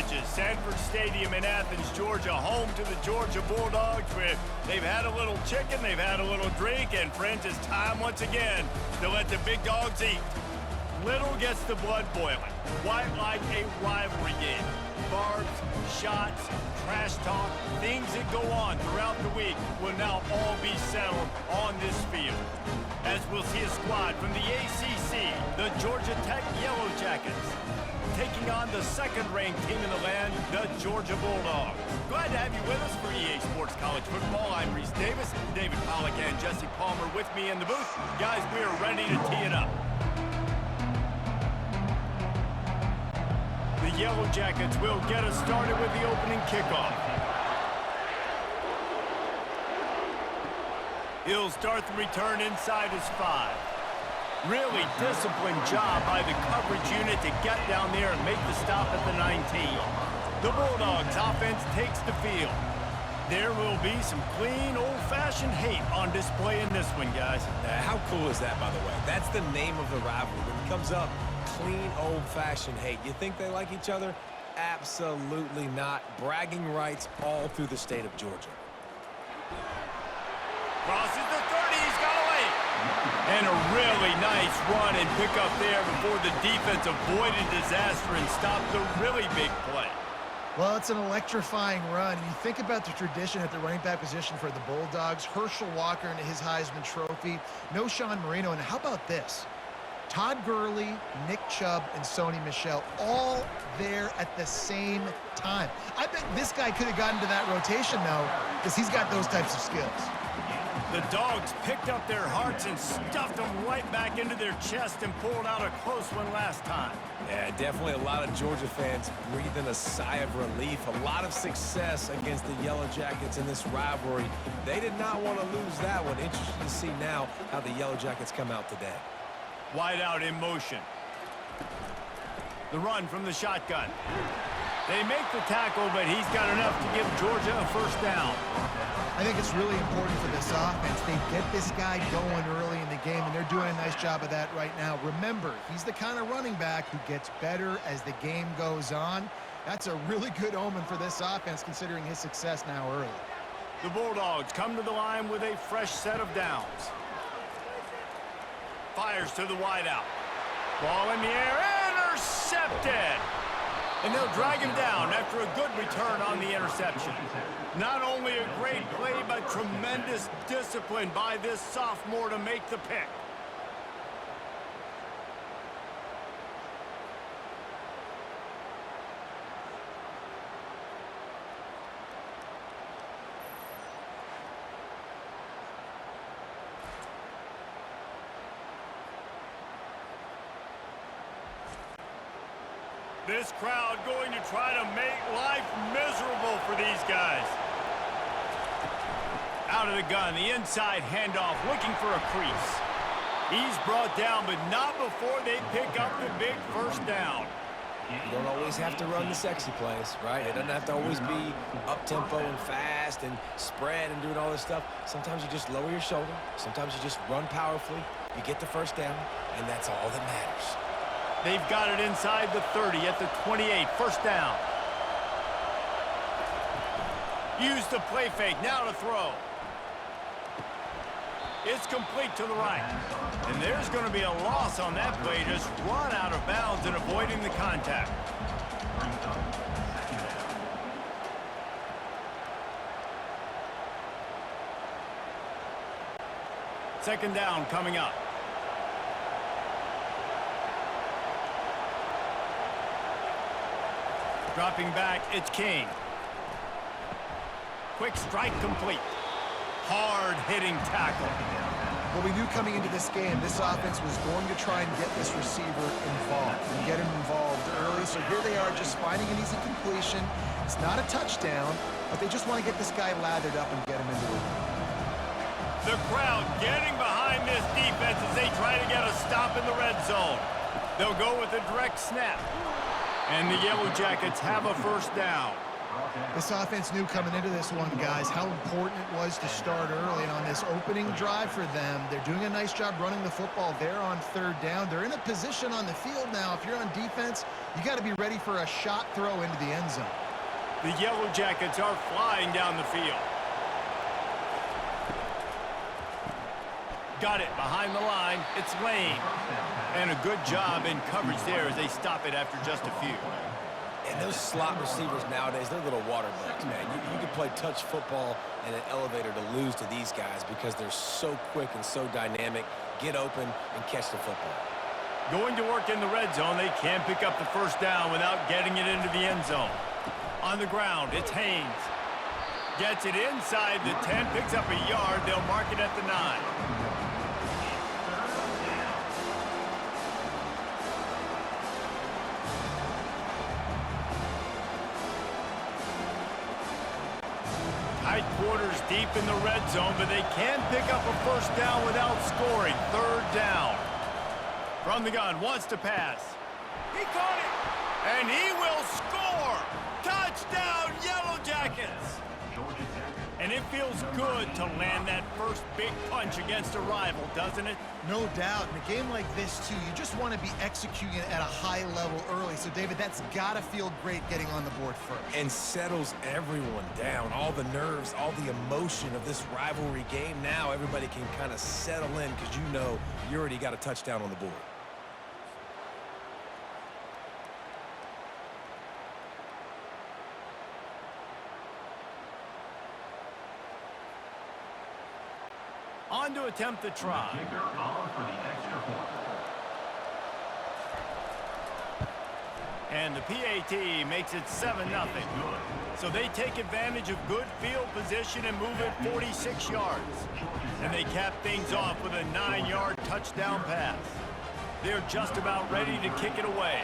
coaches. Sanford Stadium in Athens, Georgia, home to the Georgia Bulldogs, where they've had a little chicken, they've had a little drink, and friends, it's time once again to let the big dogs eat. Little gets the blood boiling, quite like a rivalry game. Barbs, shots, trash talk, things that go on throughout the week will now all be settled on this field. As we'll see a squad from the ACC, the Georgia Tech Yellow Jackets, taking on the second-ranked team in the land, the Georgia Bulldogs. Glad to have you with us for EA Sports College Football. I'm Reese Davis, David Pollack and Jesse Palmer with me in the booth. Guys, we are ready to tee it up. The Yellow Jackets will get us started with the opening kickoff. He'll start the return inside his 5. Really disciplined job by the coverage unit to get down there and make the stop at the 19. The Bulldogs offense takes the field. There will be some clean, old-fashioned hate on display in this one, guys. How cool is that, by the way? That's the name of the rivalry. When it comes up, clean, old-fashioned hate. You think they like each other? Absolutely not. Bragging rights all through the state of Georgia. Crosses the 30, he's got away. And a really nice run and pick up there before the defense avoided disaster and stopped the really big play. Well, it's an electrifying run. You think about the tradition at the running back position for the Bulldogs. Herschel Walker and his Heisman Trophy. No Sean Marino. And how about this? Todd Gurley, Nick Chubb, and Sony Michel all there at the same time. I bet this guy could have gotten to that rotation, though, because he's got those types of skills. The Dogs picked up their hearts and stuffed them right back into their chest and pulled out a close one last time. Yeah, definitely a lot of Georgia fans breathing a sigh of relief. A lot of success against the Yellow Jackets in this rivalry. They did not want to lose that one. Interesting to see now how the Yellow Jackets come out today. Wide out in motion. The run from the shotgun. They make the tackle, but he's got enough to give Georgia a first down. I think it's really important for this offense. They get this guy going early in the game, and they're doing a nice job of that right now. Remember, he's the kind of running back who gets better as the game goes on. That's a really good omen for this offense, considering his success now early. The Bulldogs come to the line with a fresh set of downs. Fires to the wideout. Ball in the air, intercepted! And they'll drag him down after a good return on the interception. Not only a great play, but tremendous discipline by this sophomore to make the pick. This crowd going to try to make life miserable for these guys. Out of the gun, the inside handoff, looking for a crease. He's brought down, but not before they pick up the big first down. You don't always have to run the sexy plays, right? It doesn't have to always be up-tempo and fast and spread and doing all this stuff. Sometimes you just lower your shoulder. Sometimes you just run powerfully. You get the first down, and that's all that matters. They've got it inside the 30 at the 28. First down. Use the play fake. Now to throw. It's complete to the right. And there's going to be a loss on that play. Just run out of bounds and avoiding the contact. Second down coming up. Dropping back, it's King. Quick strike complete. Hard-hitting tackle. Well, we knew coming into this game, this offense was going to try and get this receiver involved and get him involved early. So here they are just finding an easy completion. It's not a touchdown, but they just want to get this guy lathered up and get him into the game. The crowd getting behind this defense as they try to get a stop in the red zone. They'll go with a direct snap. And the Yellow Jackets have a first down. This offense knew coming into this one, guys, how important it was to start early. And on this opening drive for them, they're doing a nice job running the football there on third down. They're in a position on the field now. If you're on defense, you got to be ready for a shot throw into the end zone. The Yellow Jackets are flying down the field. Got it behind the line. It's Lane. And a good job in coverage there as they stop it after just a few. And those slot receivers nowadays, they're little water bugs, man. You can play touch football in an elevator to lose to these guys because they're so quick and so dynamic. Get open and catch the football. Going to work in the red zone. They can't pick up the first down without getting it into the end zone. On the ground, it's Haynes. Gets it inside the 10, picks up a yard. They'll mark it at the 9. Tight quarters deep in the red zone, but they can pick up a first down without scoring. Third down. From the gun, wants to pass. He caught it, and he will score. Touchdown, Yellow Jackets. And it feels good to land that first big punch against a rival, doesn't it? No doubt. In a game like this, too, you just want to be executing at a high level early. So, David, that's got to feel great getting on the board first. And settles everyone down. All the nerves, all the emotion of this rivalry game. Now everybody can kind of settle in because you know you already got a touchdown on the board. On to attempt the try. And the PAT makes it 7-0. So they take advantage of good field position and move it 46 yards. And they cap things off with a 9-yard touchdown pass. They're just about ready to kick it away.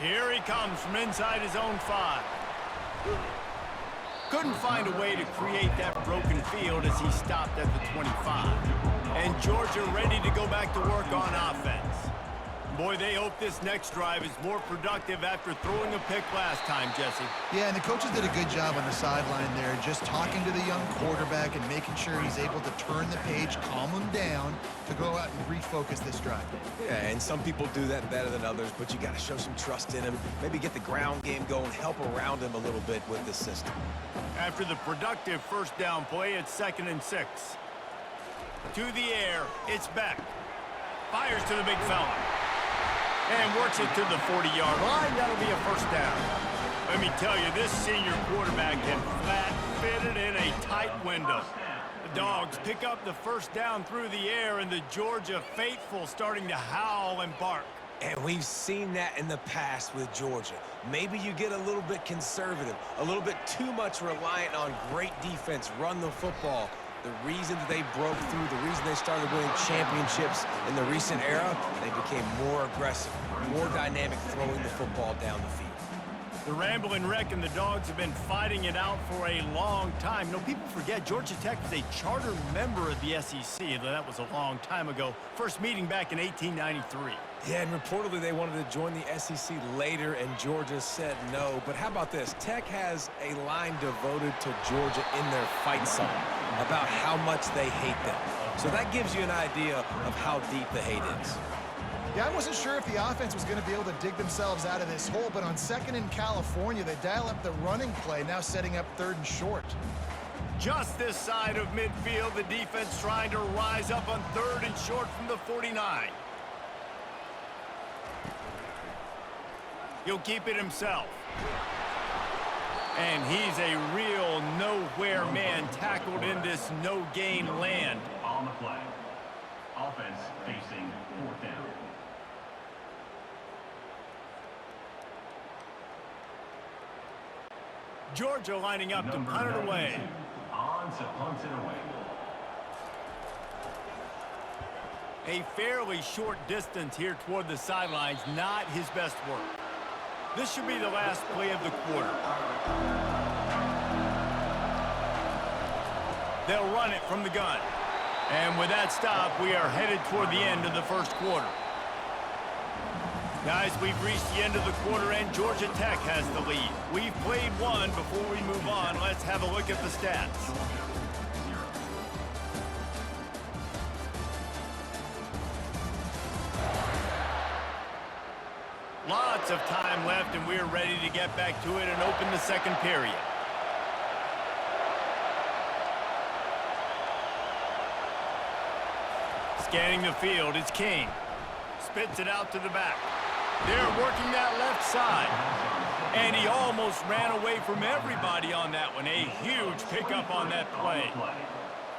Here he comes from inside his own 5. Couldn't find a way to create that broken field as he stopped at the 25. And Georgia ready to go back to work on offense. Boy, they hope this next drive is more productive after throwing a pick last time, Jesse. Yeah, and the coaches did a good job on the sideline there, just talking to the young quarterback and making sure he's able to turn the page, calm him down to go out and refocus this drive. Yeah, and some people do that better than others, but you got to show some trust in him. Maybe get the ground game going, help around him a little bit with this system. After the productive first down play, it's 2nd and 6. To the air, it's Beck. Fires to the big fella. And works it to the 40-yard line. That'll be a first down. Let me tell you, this senior quarterback can flat fit it in a tight window. The Dogs pick up the first down through the air, and the Georgia faithful starting to howl and bark. And we've seen that in the past with Georgia. Maybe you get a little bit conservative, a little bit too much reliant on great defense, run the football. The reason that they broke through, the reason they started winning championships in the recent era, they became more aggressive, more dynamic throwing the football down the field. The Rambling Wreck and the Dogs have been fighting it out for a long time. You know, people forget Georgia Tech was a charter member of the SEC. That was a long time ago. First meeting back in 1893. Yeah, and reportedly they wanted to join the SEC later, and Georgia said no. But how about this? Tech has a line devoted to Georgia in their fight song about how much they hate them. So that gives you an idea of how deep the hate is. Yeah, I wasn't sure if the offense was going to be able to dig themselves out of this hole, but on 2nd in California, they dial up the running play, now setting up 3rd and short. Just this side of midfield, the defense trying to rise up on 3rd and short from the 49. He'll keep it himself. And he's a real nowhere man tackled in this no-gain land. On the play. Offense facing 4th down. Georgia lining up to punt it away. On to punt it away. A fairly short distance here toward the sidelines, not his best work. This should be the last play of the quarter. They'll run it from the gun. And with that stop, we are headed toward the end of the first quarter. Guys, we've reached the end of the quarter, and Georgia Tech has the lead. We've played one. Before we move on, let's have a look at the stats. Lots of time left, and we're ready to get back to it and open the second period. Scanning the field, it's King. Spits it out to the back. They're working that left side. And he almost ran away from everybody on that one. A huge pickup on that play.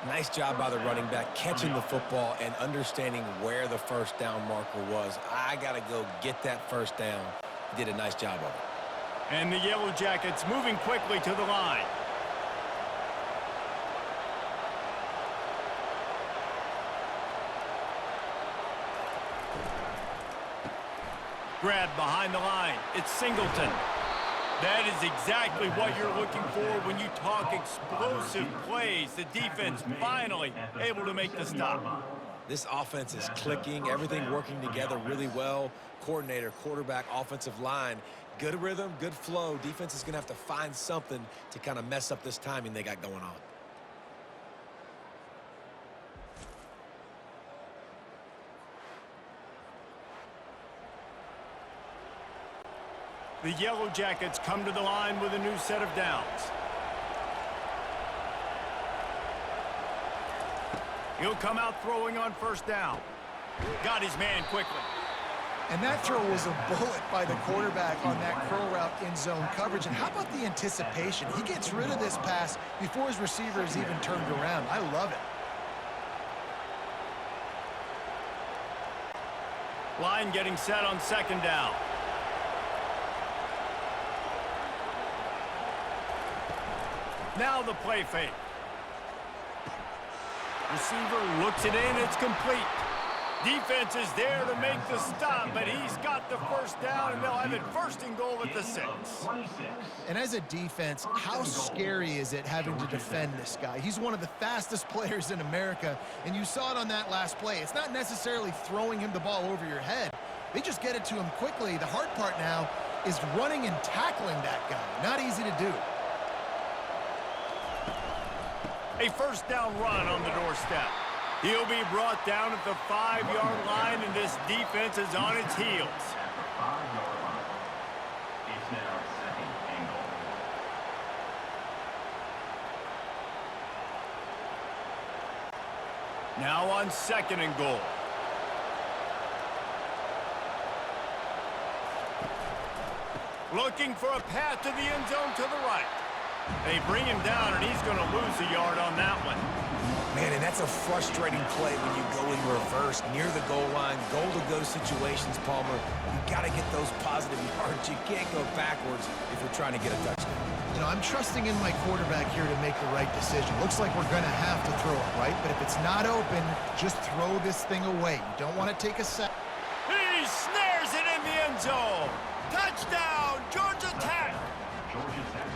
Nice job by the running back, catching the football and understanding where the first down marker was. I got to go get that first down. He did a nice job of it. And the Yellow Jackets moving quickly to the line. Grab behind the line. It's Singleton. That is exactly what you're looking for when you talk explosive plays. The defense finally able to make the stop. This offense is clicking, everything working together really well. Coordinator, quarterback, offensive line, good rhythm, good flow. Defense is going to have to find something to kind of mess up this timing they got going on. The Yellow Jackets come to the line with a new set of downs. He'll come out throwing on first down. Got his man quickly. And that throw was a bullet by the quarterback on that curl route in zone coverage. And how about the anticipation? He gets rid of this pass before his receiver is even turned around. I love it. Line getting set on second down. Now the play fake. Receiver looks it in. It's complete. Defense is there to make the stop, but he's got the first down, and they'll have it first and goal at the 6. And as a defense, how scary is it having to defend this guy? He's one of the fastest players in America, and you saw it on that last play. It's not necessarily throwing him the ball over your head. They just get it to him quickly. The hard part now is running and tackling that guy. Not easy to do. A first down run on the doorstep. He'll be brought down at the 5-yard line, and this defense is on its heels. It's now second and goal. Now on second and goal. Looking for a path to the end zone to the right. They bring him down, and he's going to lose a yard on that one. Man, and that's a frustrating play when you go in reverse near the goal line, goal-to-go situations, Palmer. You got to get those positive yards. You can't go backwards if you're trying to get a touchdown. You know, I'm trusting in my quarterback here to make the right decision. Looks like we're going to have to throw it, right? But if it's not open, just throw this thing away. You don't want to take a sack. He snares it in the end zone. Touchdown, Georgia Tech. Georgia Tech.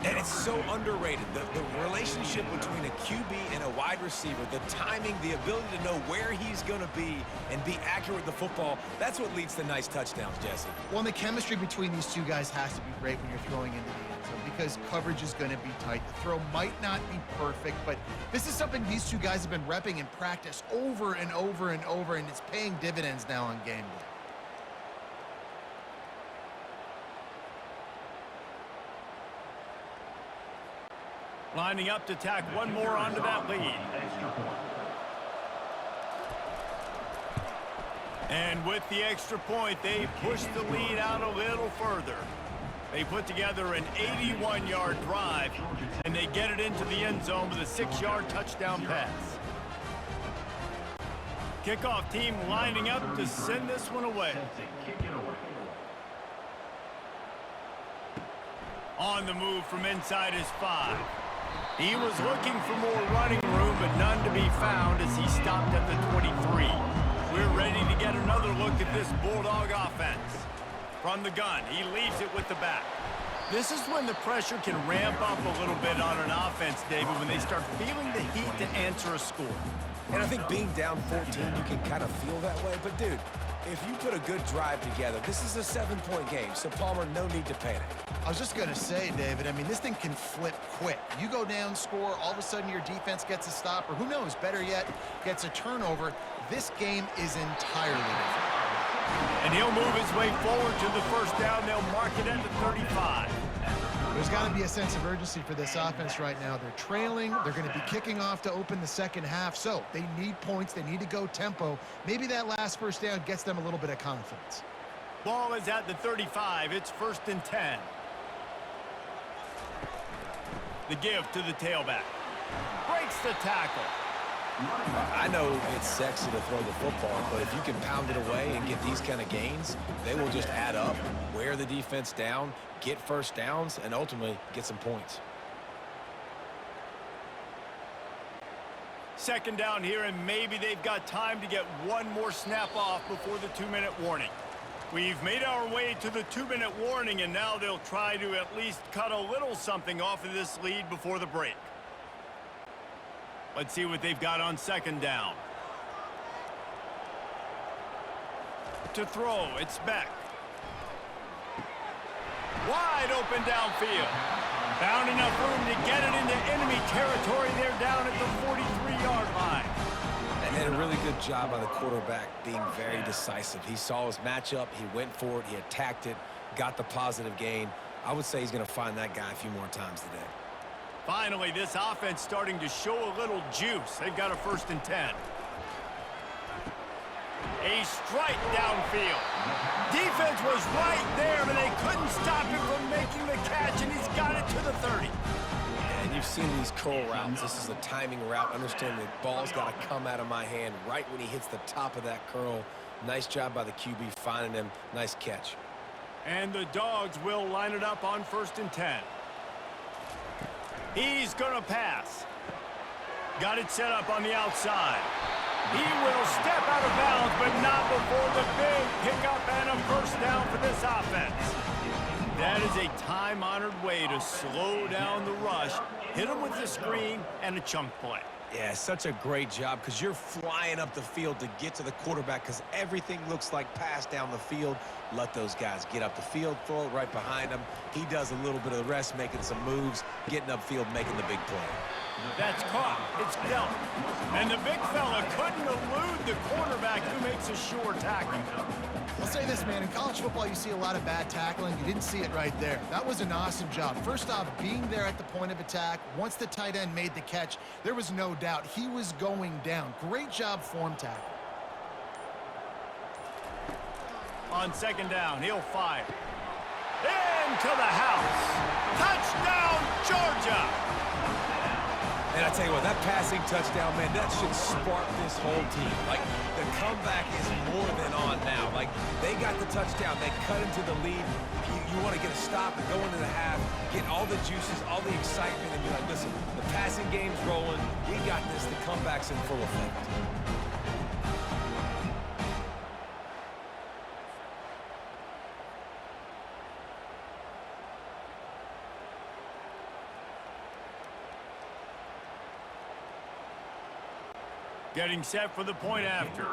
And it's so underrated, the relationship between a QB and a wide receiver, the timing, the ability to know where he's going to be and be accurate with the football, that's what leads to nice touchdowns, Jesse. Well, and the chemistry between these two guys has to be great when you're throwing into the end zone because coverage is going to be tight. The throw might not be perfect, but this is something these two guys have been repping in practice over and over and over, and it's paying dividends now on game day. Lining up to tack one more onto that lead. And with the extra point, they push the lead out a little further. They put together an 81-yard drive, and they get it into the end zone with a 6-yard touchdown pass. Kickoff team lining up to send this one away. On the move from inside his 5. He was looking for more running room, but none to be found as he stopped at the 23. We're ready to get another look at this Bulldog offense. From the gun, he leaves it with the back. This is when the pressure can ramp up a little bit on an offense, David, when they start feeling the heat to answer a score. And I think being down 14, you can kind of feel that way. But, dude, if you put a good drive together, this is a 7-point game. So, Palmer, no need to panic. I was just going to say, David, I mean, this thing can flip quick. You go down, score, all of a sudden your defense gets a stop, or who knows, better yet, gets a turnover. This game is entirely different. And he'll move his way forward to the first down. They'll mark it at the 35. There's got to be a sense of urgency for this offense right now. They're trailing. They're going to be kicking off to open the second half. So they need points. They need to go tempo. Maybe that last first down gets them a little bit of confidence. Ball is at the 35. It's 1st and 10. The give to the tailback. Breaks the tackle. I know it's sexy to throw the football, but if you can pound it away and get these kind of gains, they will just add up, wear the defense down, get first downs, and ultimately get some points. Second down here, and maybe they've got time to get one more snap off before the 2-minute warning. We've made our way to the 2-minute warning, and now they'll try to at least cut a little something off of this lead before the break. Let's see what they've got on second down. To throw, it's Beck. Wide open downfield. Found enough room to get it into enemy territory. They're down at the 43-yard line. And did a really good job by the quarterback being very decisive. He saw his matchup, he went for it, he attacked it, got the positive gain. I would say he's going to find that guy a few more times today. Finally, this offense starting to show a little juice. They've got a 1st and 10. A strike downfield. Defense was right there, but they couldn't stop him from making the catch, and he's got it to the 30. And you've seen these curl routes. This is a timing route. Understand the ball's got to come out of my hand right when he hits the top of that curl. Nice job by the QB finding him. Nice catch. And the Dogs will line it up on 1st and 10. He's going to pass. Got it set up on the outside. He will step out of bounds, but not before the big pickup and a first down for this offense. That is a time-honored way to slow down the rush, hit him with the screen, and a chunk play. Yeah, such a great job because you're flying up the field to get to the quarterback because everything looks like pass down the field. Let those guys get up the field, throw it right behind him. He does a little bit of the rest, making some moves, getting upfield, making the big play. That's caught. It's dealt. And the big fella couldn't elude the quarterback who makes a sure tackle. I'll say this, man. In college football, you see a lot of bad tackling. You didn't see it right there. That was an awesome job. First off, being there at the point of attack. Once the tight end made the catch, there was no doubt he was going down. Great job form tackle. On second down, he'll fire. Into the house. Touchdown, Georgia! And I tell you what, that passing touchdown, man, that should spark this whole team. Like, the comeback is more than on now. Like, they got the touchdown. They cut into the lead. You want to get a stop and go into the half, get all the juices, all the excitement, and be like, listen, the passing game's rolling. We got this. The comeback's in full effect. Getting set for the point after.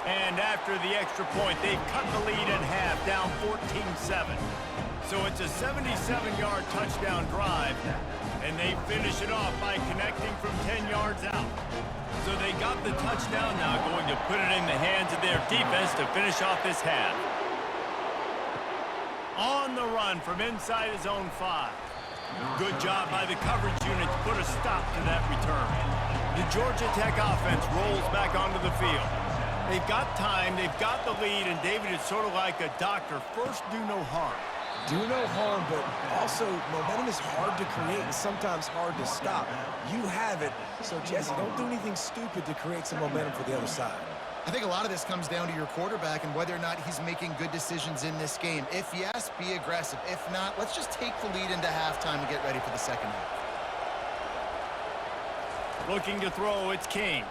And after the extra point, they've cut the lead in half, down 14-7. So it's a 77-yard touchdown drive, and they finish it off by connecting from 10 yards out. So they got the touchdown, now going to put it in the hands of their defense to finish off this half. On the run from inside his own 5. Good job by the coverage unit to put a stop to that return. The Georgia Tech offense rolls back onto the field. They've got time, they've got the lead, and David is sort of like a doctor. First, do no harm. Do no harm, but also momentum is hard to create and sometimes hard to stop. You have it, so Jesse, don't do anything stupid to create some momentum for the other side. I think a lot of this comes down to your quarterback and whether or not he's making good decisions in this game. If yes, be aggressive. If not, let's just take the lead into halftime and get ready for the second half. Looking to throw, it's King.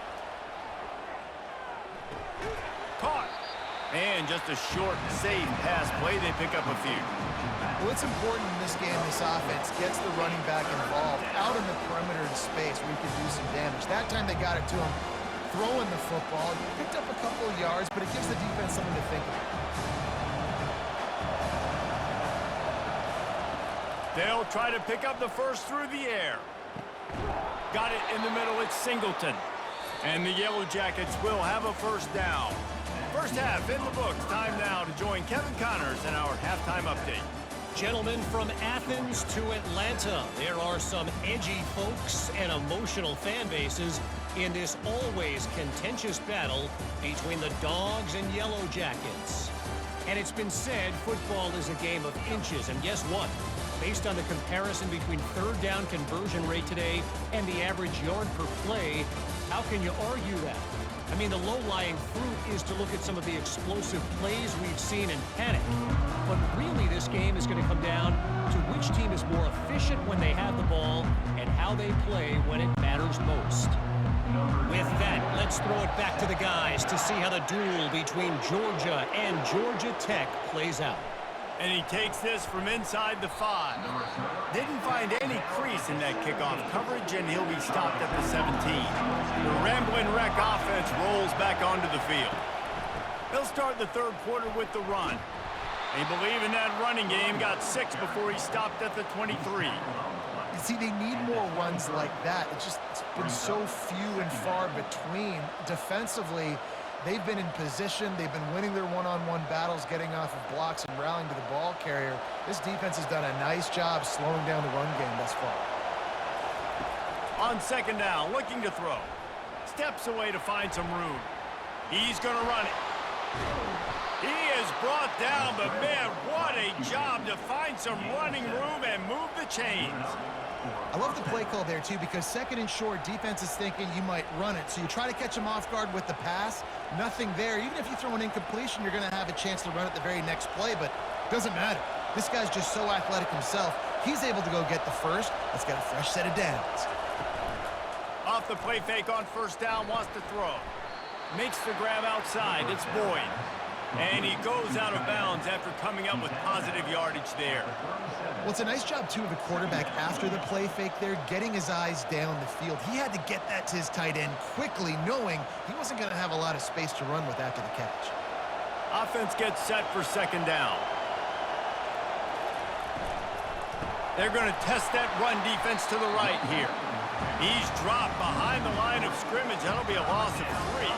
Caught. And just a short, safe pass play, they pick up a few. Well, it's important in this game, this offense gets the running back involved out in the perimeter in space where he can do some damage. That time they got it to him throwing the football. Picked up a couple of yards, but it gives the defense something to think about. They'll try to pick up the first through the air. Got it in the middle. It's Singleton. And the Yellow Jackets will have a first down. First half in the books. Time now to join Kevin Connors in our halftime update. Gentlemen, from Athens to Atlanta, there are some edgy folks and emotional fan bases in this always contentious battle between the Dogs and Yellow Jackets. And it's been said football is a game of inches, and guess what? Based on the comparison between third down conversion rate today and the average yard per play, how can you argue that? I mean, the low-lying fruit is to look at some of the explosive plays we've seen in panic. But really, this game is going to come down to which team is more efficient when they have the ball and how they play when it matters most. With that, let's throw it back to the guys to see how the duel between Georgia and Georgia Tech plays out. And he takes this from inside the 5. Didn't find any crease in that kickoff coverage, and he'll be stopped at the 17. The Ramblin' Wreck offense rolls back onto the field. They'll start the third quarter with the run. They believe in that running game, got 6 before he stopped at the 23. You see, they need more runs like that. It's been so few and far between. Defensively, they've been in position. They've been winning their one-on-one battles, getting off of blocks and rallying to the ball carrier. This defense has done a nice job slowing down the run game thus far. On second down, looking to throw. Steps away to find some room. He's going to run it. He is brought down, but man, what a job to find some running room and move the chains. I love the play call there, too, because second and short, defense is thinking you might run it. So you try to catch him off guard with the pass. Nothing there. Even if you throw an incompletion, you're going to have a chance to run it the very next play, but it doesn't matter. This guy's just so athletic himself. He's able to go get the first. Let's get a fresh set of downs. Off the play fake on first down, wants to throw. Makes the grab outside. It's Boyd. And he goes out of bounds after coming up with positive yardage there. Well, it's a nice job, too, of the quarterback after the play fake there, getting his eyes down the field. He had to get that to his tight end quickly, knowing he wasn't going to have a lot of space to run with after the catch. Offense gets set for second down. They're going to test that run defense to the right here. He's dropped behind the line of scrimmage. That'll be a loss of 3.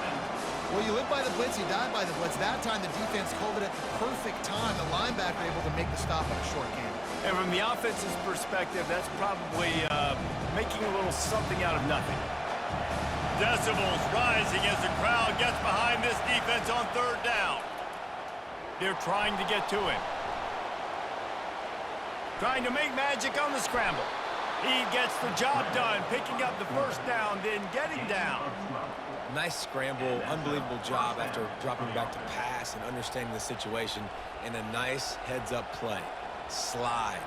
Well, you live by the blitz, you die by the blitz. That time, the defense called it at the perfect time. The linebacker able to make the stop on a short game. And from the offense's perspective, that's probably making a little something out of nothing. Decibels rising as the crowd gets behind this defense on third down. They're trying to get to him. Trying to make magic on the scramble. He gets the job done, picking up the first down, then getting down. Nice scramble, unbelievable job after dropping back to pass and understanding the situation, and a nice heads-up play. Slide.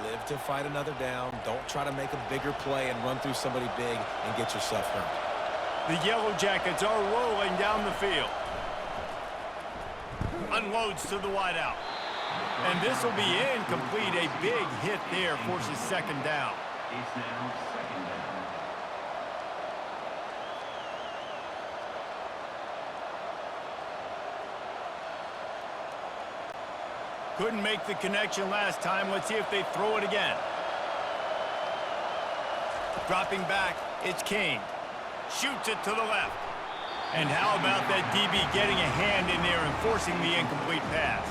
Live to fight another down. Don't try to make a bigger play and run through somebody big and get yourself hurt. The Yellow Jackets are rolling down the field. Unloads to the wideout. And this will be incomplete. A big hit there forces second down. It's now second down. Couldn't make the connection last time. Let's see if they throw it again. Dropping back, it's King. Shoots it to the left. And how about that DB getting a hand in there and forcing the incomplete pass?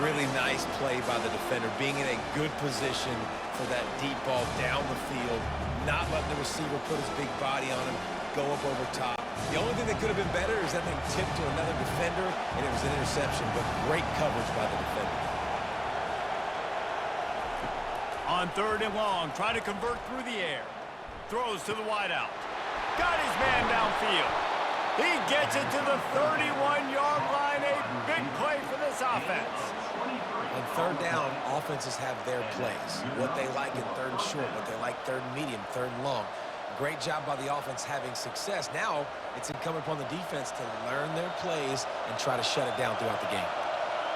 Really nice play by the defender, being in a good position for that deep ball down the field, not letting the receiver put his big body on him, go up over top. The only thing that could have been better is that thing tipped to another defender, and it was an interception, but great coverage by the defender. On third and long, try to convert through the air. Throws to the wideout. Got his man downfield. He gets it to the 31-yard line. A big play for this offense. On third down, offenses have their plays, what they like in third and short, what they like third and medium, third and long. Great job by the offense having success. Now it's incumbent upon the defense to learn their plays and try to shut it down throughout the game.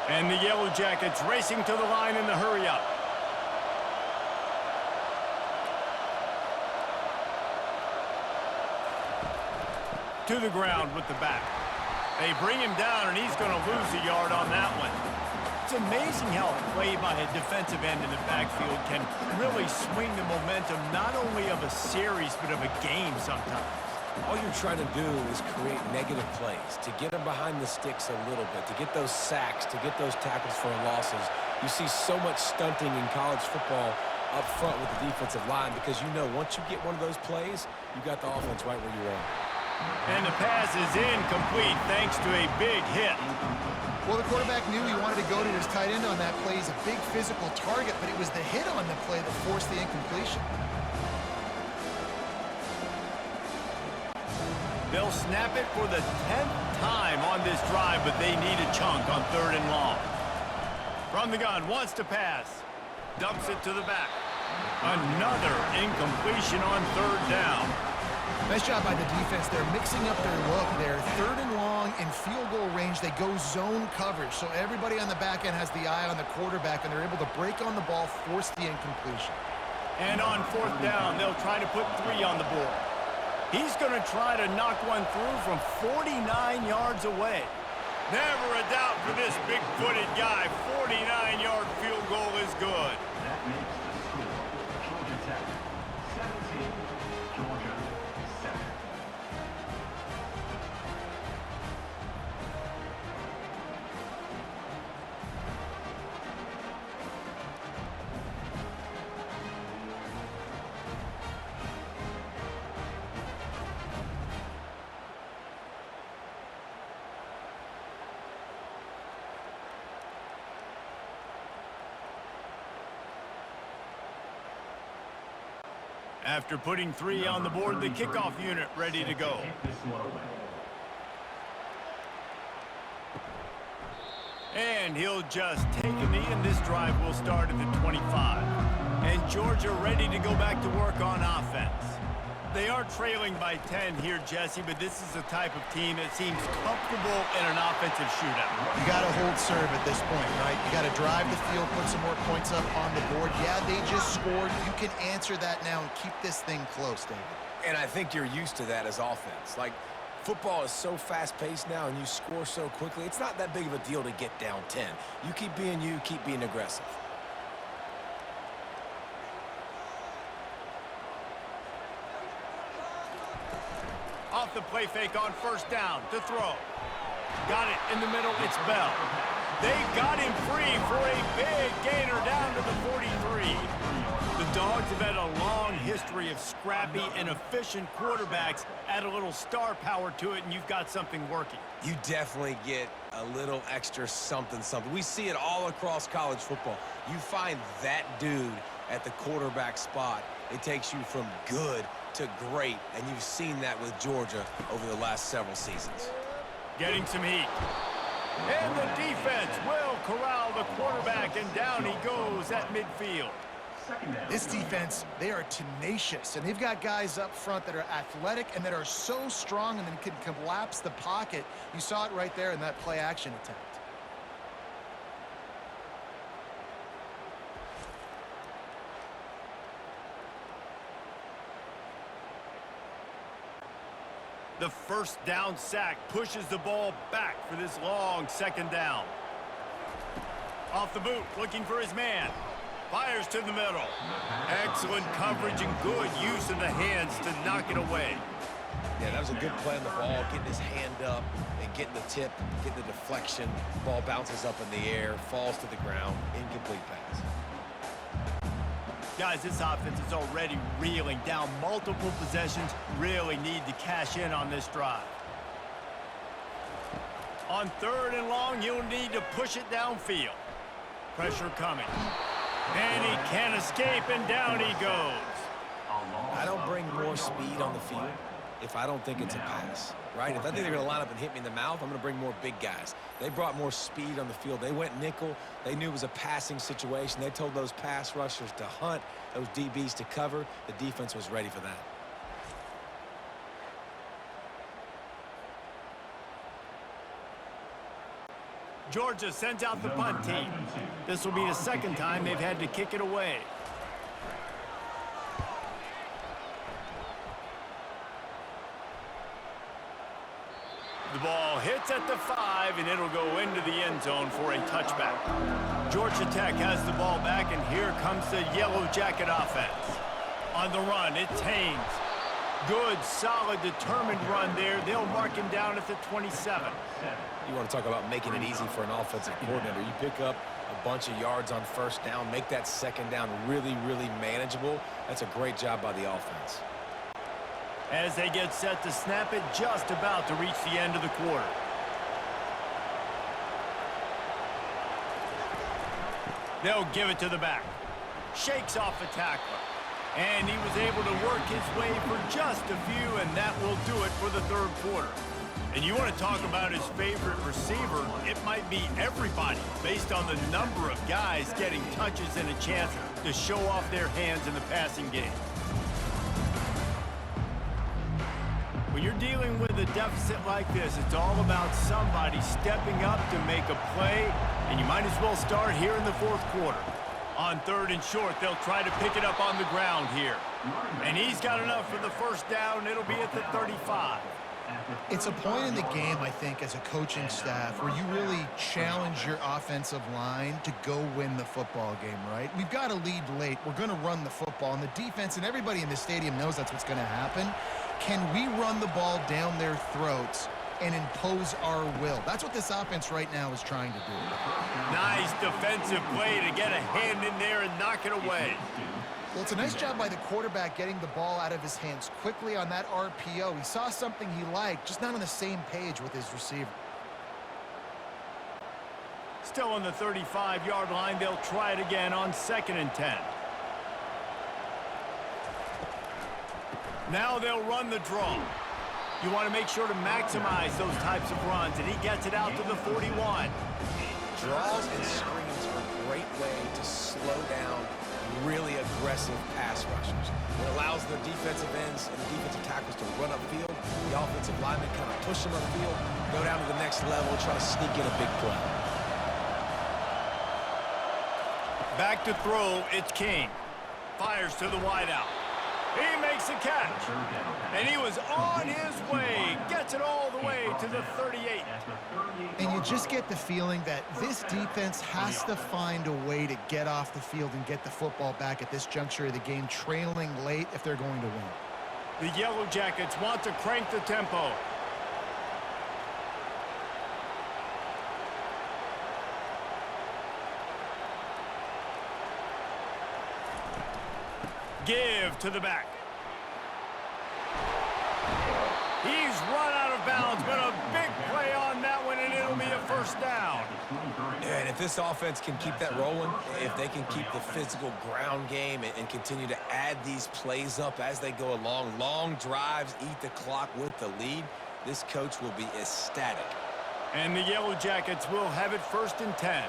And the Yellow Jackets racing to the line in the hurry-up. To the ground with the back. They bring him down, and he's going to lose a yard on that one. It's amazing how a play by a defensive end in the backfield can really swing the momentum not only of a series but of a game sometimes. All you're trying to do is create negative plays, to get them behind the sticks a little bit, to get those sacks, to get those tackles for losses. You see so much stunting in college football up front with the defensive line because you know once you get one of those plays, you got the offense right where you are. And the pass is incomplete thanks to a big hit. Well, the quarterback knew he wanted to go to his tight end on that play. He's a big physical target, but it was the hit on the play that forced the incompletion. They'll snap it for the 10th time on this drive, but they need a chunk on 3rd and long. From the gun, wants to pass. Dumps it to the back. Another incompletion on 3rd down. Nice job by the defense. They're mixing up their look. They're 3rd and long in field goal range. They go zone coverage, so everybody on the back end has the eye on the quarterback, and they're able to break on the ball, force the incompletion. And on 4th down, they'll try to put 3 on the board. He's going to try to knock one through from 49 yards away. Never a doubt for this big-footed guy. 49-yard field goal is good. That makes the score Georgia Tech 17, Georgia 7. After putting 3 on the board, the kickoff unit ready to go. Kick this one away. And he'll just take a knee, and this drive will start at the 25. And Georgia ready to go back to work on offense. They are trailing by 10 here, Jesse, but this is the type of team that seems comfortable in an offensive shootout. You got to hold serve at this point, right? You got to drive the field, put some more points up on the board. Yeah, they just scored. You can answer that now and keep this thing close, David. And I think you're used to that as offense. Like, football is so fast-paced now and you score so quickly, it's not that big of a deal to get down 10. You keep being you, keep being aggressive. Off the play fake on 1st down to throw. Got it in the middle, it's Bell. They got him free for a big gainer down to the 43. The Dogs have had a long history of scrappy and efficient quarterbacks. Add a little star power to it, and you've got something working. You definitely get a little extra something. We see it all across college football. You find that dude at the quarterback spot, it takes you from good to great, and you've seen that with Georgia over the last several seasons. Getting some heat. And the defense will corral the quarterback, and down he goes at midfield. This defense, they are tenacious, and they've got guys up front that are athletic and that are so strong and then can collapse the pocket. You saw it right there in that play-action attempt. The 1st down sack pushes the ball back for this long 2nd down. Off the boot, looking for his man. Fires to the middle. Excellent coverage and good use of the hands to knock it away. Yeah, that was a good play on the ball, getting his hand up and getting the tip, getting the deflection. Ball bounces up in the air, falls to the ground, incomplete pass. Guys, this offense is already reeling down multiple possessions. Really need to cash in on this drive. On 3rd and long, you'll need to push it downfield. Pressure coming. And he can't escape, and down he goes. I don't bring more speed on the field if I don't think it's a pass, right? If I think they're going to line up and hit me in the mouth, I'm going to bring more big guys. They brought more speed on the field. They went nickel. They knew it was a passing situation. They told those pass rushers to hunt, those DBs to cover. The defense was ready for that. Georgia sends out the punt team. This will be the second time they've had to kick it away. The ball hits at the 5, and it'll go into the end zone for a touchback. Georgia Tech has the ball back, and here comes the Yellow Jacket offense. On the run, it's Haynes. Good, solid, determined run there. They'll mark him down at the 27. You want to talk about making it easy for an offensive coordinator. You pick up a bunch of yards on first down, make that second down really, really manageable. That's a great job by the offense. As they get set to snap it, just about to reach the end of the quarter. They'll give it to the back. Shakes off a tackler. And he was able to work his way for just a few, and that will do it for the third quarter. And you want to talk about his favorite receiver, it might be everybody based on the number of guys getting touches and a chance to show off their hands in the passing game. When you're dealing with a deficit like this, it's all about somebody stepping up to make a play, and you might as well start here in the fourth quarter. On third and short, they'll try to pick it up on the ground here. And he's got enough for the first down. It'll be at the 35. It's a point in the game, I think, as a coaching staff where you really challenge your offensive line to go win the football game, right? We've got to lead late. We're going to run the football. And the defense and everybody in the stadium knows that's what's going to happen. Can we run the ball down their throats and impose our will? That's what this offense right now is trying to do. Nice defensive play to get a hand in there and knock it away. Well, it's a nice job by the quarterback getting the ball out of his hands quickly on that RPO. He saw something he liked, just not on the same page with his receiver. Still on the 35-yard line, they'll try it again on 2nd and 10. Now they'll run the draw. You want to make sure to maximize those types of runs, and he gets it out to the 41. Draws and screens are a great way to slow down really aggressive pass rushers. It allows the defensive ends and the defensive tackles to run upfield. The offensive linemen kind of push them upfield, go down to the next level, try to sneak in a big play. Back to throw, it's King. Fires to the wideout. He makes a catch. And he was on his way. Gets it all the way to the 38. And you just get the feeling that this defense has to find a way to get off the field and get the football back at this juncture of the game, trailing late if they're going to win. The Yellow Jackets want to crank the tempo. Give to the back. He's run out of bounds, but a big play on that one, and it'll be a first down. And if this offense can keep that rolling, if they can keep the physical ground game and continue to add these plays up as they go along, long drives, eat the clock with the lead, this coach will be ecstatic. And the Yellow Jackets will have it 1st and 10.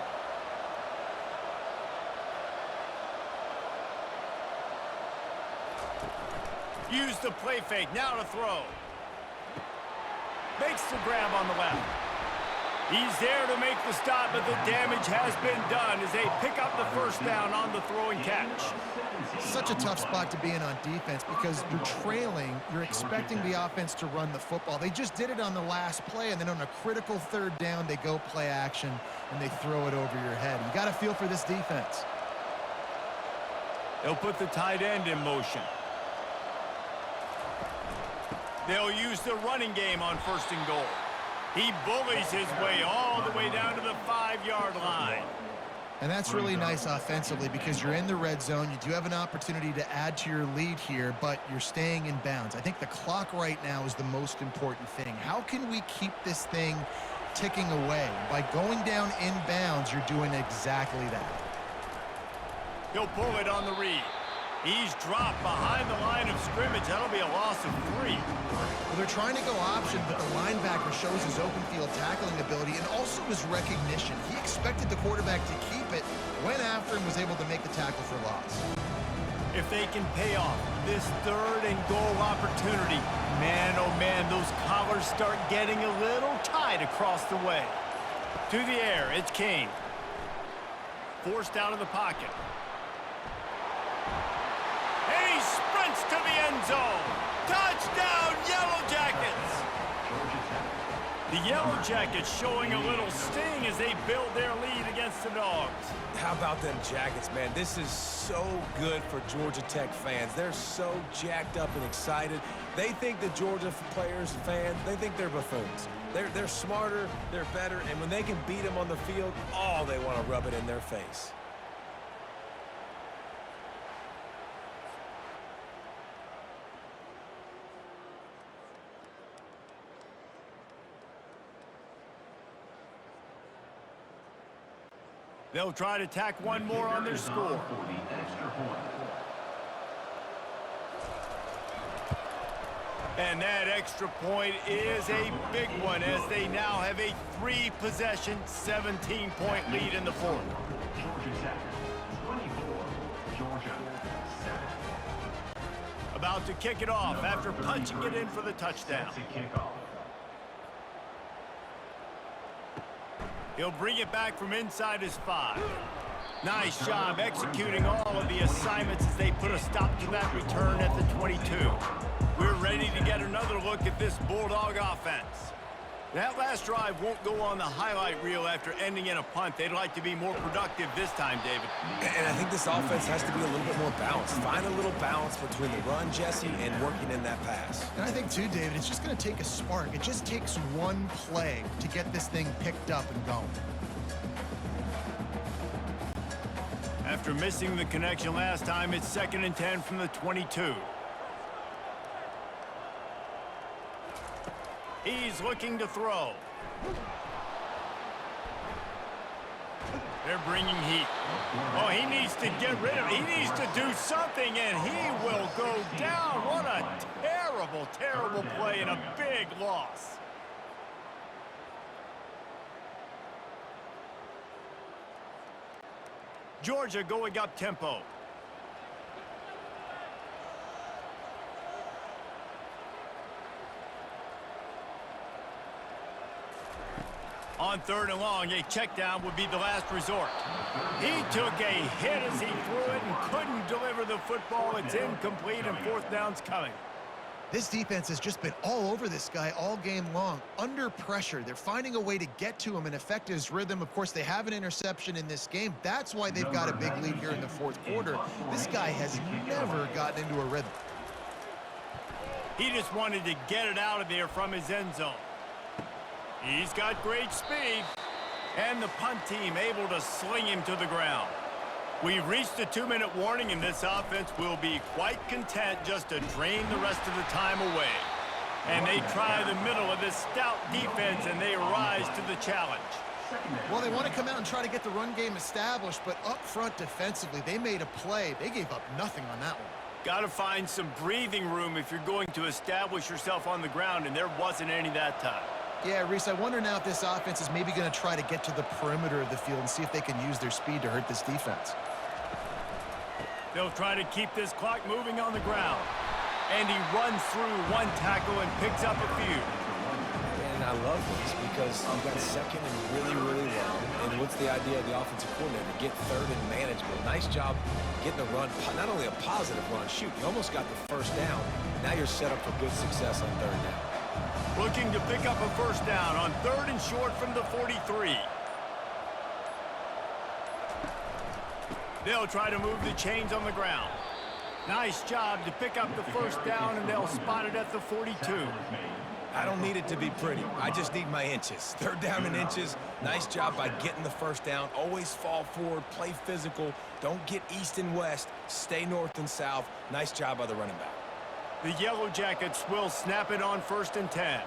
Use the play fake, now to throw. Makes the grab on the left. He's there to make the stop, but the damage has been done as they pick up the first down on the throw and catch. Such a tough spot to be in on defense because you're trailing, you're expecting the offense to run the football. They just did it on the last play, and then on a critical 3rd down, they go play action, and they throw it over your head. You got to feel for this defense. They'll put the tight end in motion. They'll use the running game on 1st and goal. He bullies his way all the way down to the 5-yard line. And that's really nice offensively because you're in the red zone. You do have an opportunity to add to your lead here, but you're staying in bounds. I think the clock right now is the most important thing. How can we keep this thing ticking away? By going down in bounds, you're doing exactly that. He'll pull it on the read. He's dropped behind the line of scrimmage. That'll be a loss of 3. Well, they're trying to go option, but the linebacker shows his open field tackling ability and also his recognition. He expected the quarterback to keep it, went after him, was able to make the tackle for loss. If they can pay off this 3rd and goal opportunity, man, oh man, those collars start getting a little tight across the way. To the air, it's King. Forced out of the pocket. And he sprints to the end zone. Touchdown, Yellow Jackets! The Yellow Jackets showing a little sting as they build their lead against the Dogs. How about them Jackets, man? This is so good for Georgia Tech fans. They're so jacked up and excited. They think the Georgia players, fans, they think they're buffoons. They're smarter, they're better, and when they can beat them on the field, they want to rub it in their face. They'll try to tack one more on their score. And that extra point is a big one as they now have a 3-possession, 17-point lead in the fourth. Georgia Tech 24, Georgia 7. About to kick it off after punching it in for the touchdown. He'll bring it back from inside his 5. Nice job executing all of the assignments as they put a stop to that return at the 22. We're ready to get another look at this Bulldog offense. That last drive won't go on the highlight reel after ending in a punt. They'd like to be more productive this time, David. And I think this offense has to be a little bit more balanced. Find a little balance between the run, Jesse, and working in that pass. And I think, too, David, it's just going to take a spark. It just takes one play to get this thing picked up and going. After missing the connection last time, it's 2nd and 10 from the 22. He's looking to throw. They're bringing heat. Oh, he needs to get rid of it. He needs to do something, and he will go down. What a terrible, terrible play and a big loss. Georgia going up tempo. On 3rd and long, a check down would be the last resort. He took a hit as he threw it and couldn't deliver the football. It's incomplete and 4th down's coming. This defense has just been all over this guy all game long. Under pressure, they're finding a way to get to him and affect his rhythm. Of course, they have an interception in this game. That's why they've got a big lead here in the 4th quarter. This guy has never gotten into a rhythm. He just wanted to get it out of there from his end zone. He's got great speed, and the punt team able to sling him to the ground. We've reached the 2-minute warning, and this offense will be quite content just to drain the rest of the time away. And they try the middle of this stout defense, and they rise to the challenge. Well, they want to come out and try to get the run game established, but up front defensively, they made a play. They gave up nothing on that one. Got to find some breathing room if you're going to establish yourself on the ground, and there wasn't any that time. Yeah, Reese, I wonder now if this offense is maybe going to try to get to the perimeter of the field and see if they can use their speed to hurt this defense. They'll try to keep this clock moving on the ground. And he runs through one tackle and picks up a few. And I love this because you got 2nd and really, really long. And what's the idea of the offensive coordinator? Get 3rd and manageable. Nice job getting the run. Not only a positive run, shoot, you almost got the 1st down. Now you're set up for good success on 3rd down. Looking to pick up a 1st down on 3rd and short from the 43. They'll try to move the chains on the ground. Nice job to pick up the 1st down, and they'll spot it at the 42. I don't need it to be pretty. I just need my inches. 3rd down in inches. Nice job by getting the 1st down. Always fall forward, play physical. Don't get east and west. Stay north and south. Nice job by the running back. The Yellow Jackets will snap it on 1st and 10.